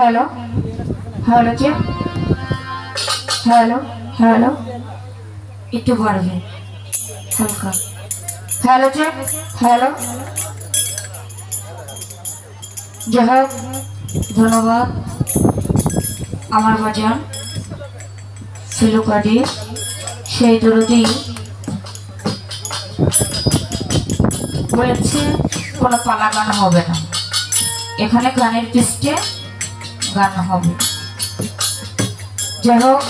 Hello hello जी hello hello একটু বাড়বে হালকা हेलो जी हेलो যাই হোক ধন্যবাদ আমার বাজান সিলুকাডি সেই দরদি বলেছে কোনো পালা গান হবে না, এখানে গানের পৃষ্ঠে গান হবে। যাই হোক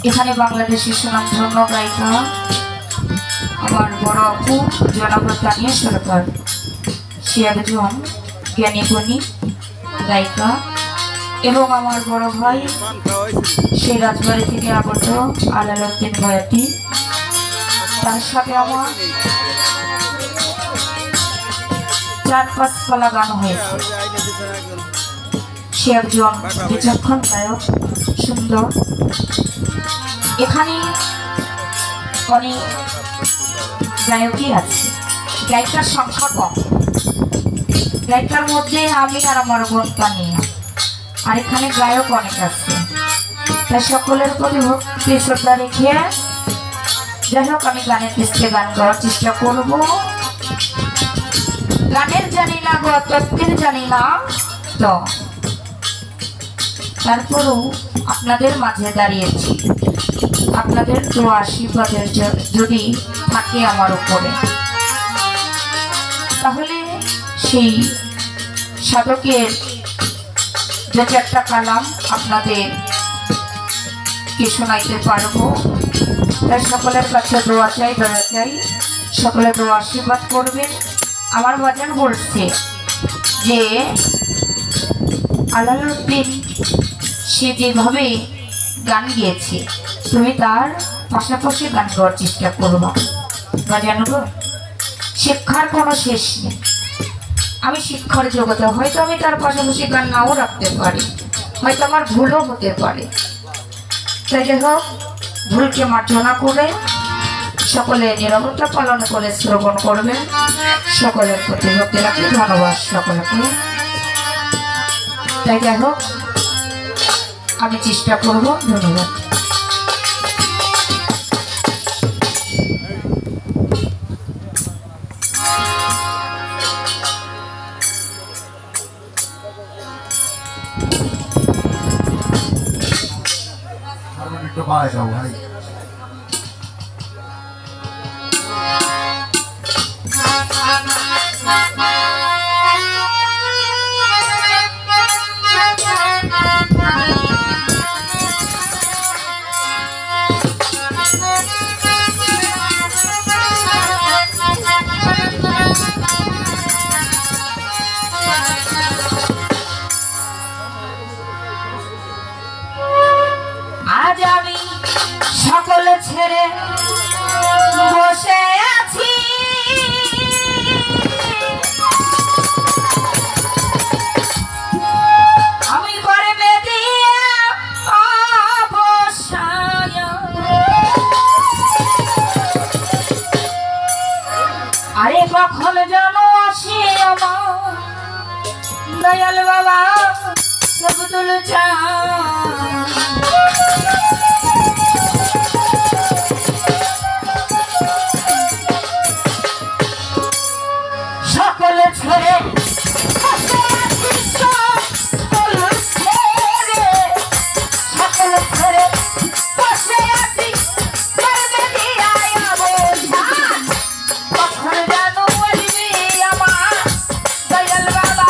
এখানে বাংলাদেশের সুনামধন্য গায়িকা আমার বড় আপু জনাব তানিয়া সরকার, সে একজন জ্ঞানী গুণী গায়িকা, এবং আমার বড় ভাই সে রাজবাড়ি থেকে আগত আলাউদ্দিন বয়াতি, তার সাথে আমার 4-5 পালা গান হয়েছে। সে একজন বিচক্ষণ গায়ক, সুন্দর। এখানে অনেক গায়কই আছে, গায়িকার সংখ্যা কম, গায়িকার মধ্যে আমি আর আমার বোন তানিয়া, আর এখানে গায়ক অনেক আছে। তাই সকলের প্রতি ভক্তি শ্রদ্ধা রেখে যাই হোক আমি গানের পৃষ্ঠে গান গাওয়ার চেষ্টা করব। গানের জানি না গো, তত্ত্বের জানি না, তো তারপরও আপনাদের মাঝে দাঁড়িয়েছি, আপনাদের দোয়া আশীর্বাদের যদি থাকে আমার উপরে, তাহলে সেই সাধকের যে একটা কালাম আপনাদের কে শোনাইতে পারবো। তাই সকলের কাছে দোয়া চাই, দয়া চাই, সকলে দোয়া আশীর্বাদ করবেন। আমার বাজান বলছে যে আলাউদ্দিন সে যেভাবে গান গিয়েছে তুমি তার পাশাপাশি গান গাওয়ার চেষ্টা করবা। বাজান গো, শিক্ষার কোনো শেষ নেই, আমি শিক্ষার জগতে হয়তো আমি তার পাশাপাশি গান নাও রাখতে পারি, হয়তো আমার ভুলও হতে পারে। তাই যাই হোক ভুলকে মার্জনা করে সকলে নীরবতা পালন করে শ্রবণ করবেন। সকলের প্রতি ভক্তি রাখি, ধন্যবাদ সকলকে। তাই যাই হোক আমি চেষ্টা করব। ধন্যবাদ। ভাই যাও ভাই আজ আমি সকল ছেড়ে বসে আছি, আমি করে বেদিয়ে অবসায়, আরে কখন যেন আসি আমার দয়াল বাবা সবদুল সকলে ছেড়ে আমার দয়াল বাবা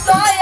দয়া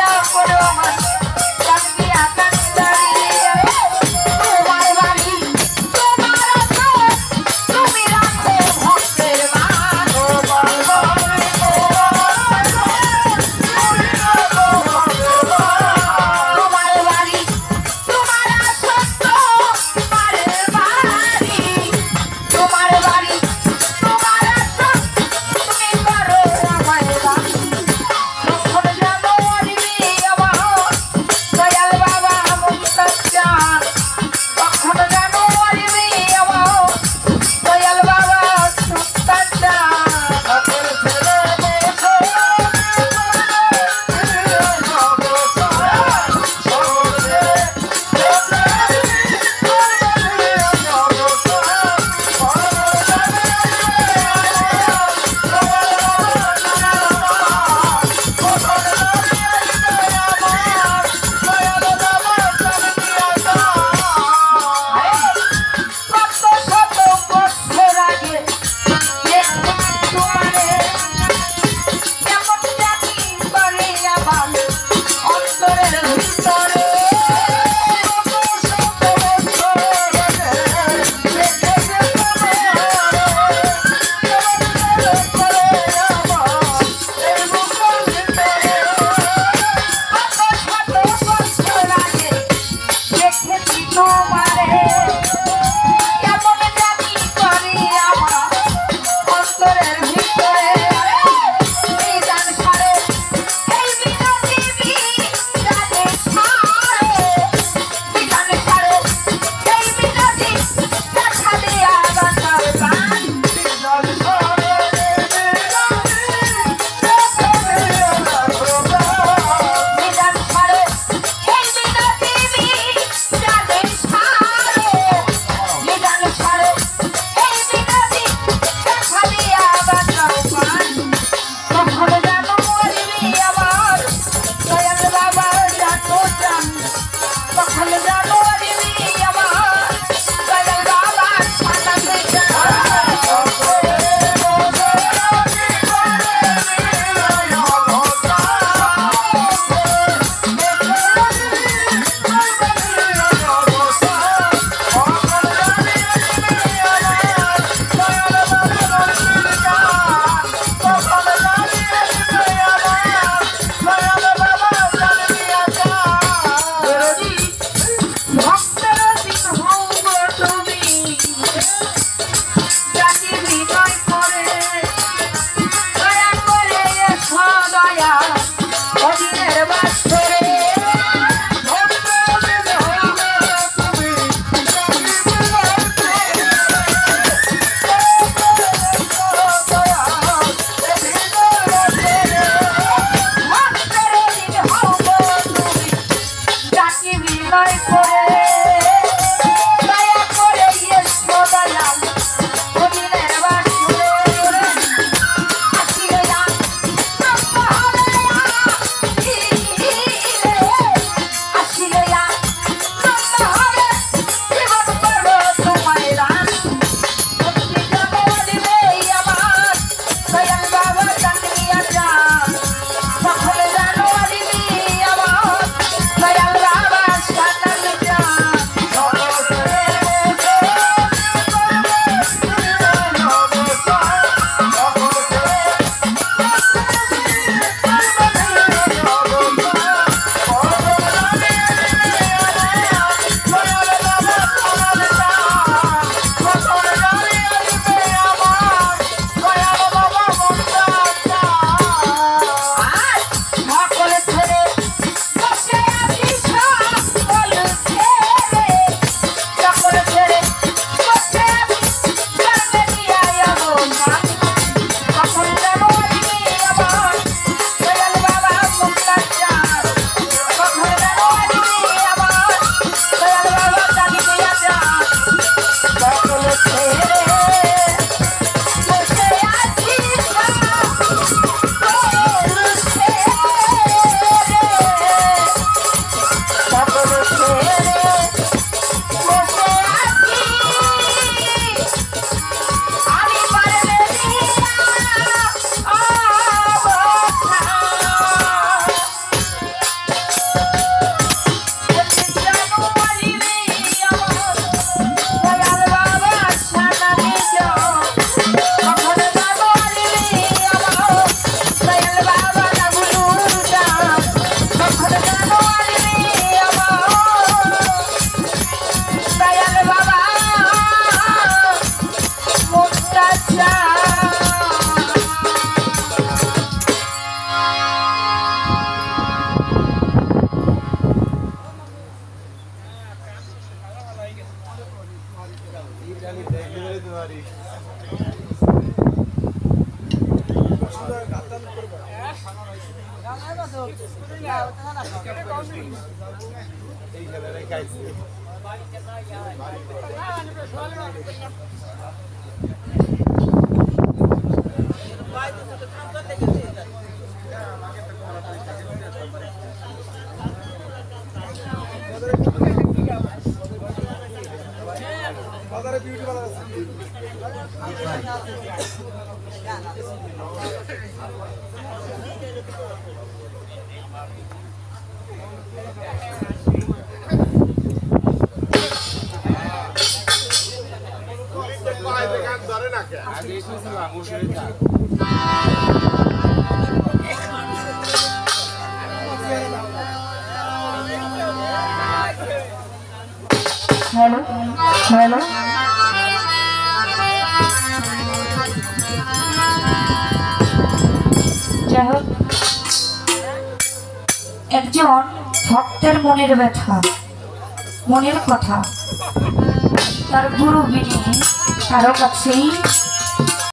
হ্যালো হ্যালো যাই হোক, একজন ভক্তের মনের ব্যথা, মনের কথা তার গুরু বিনে কারো কাছেই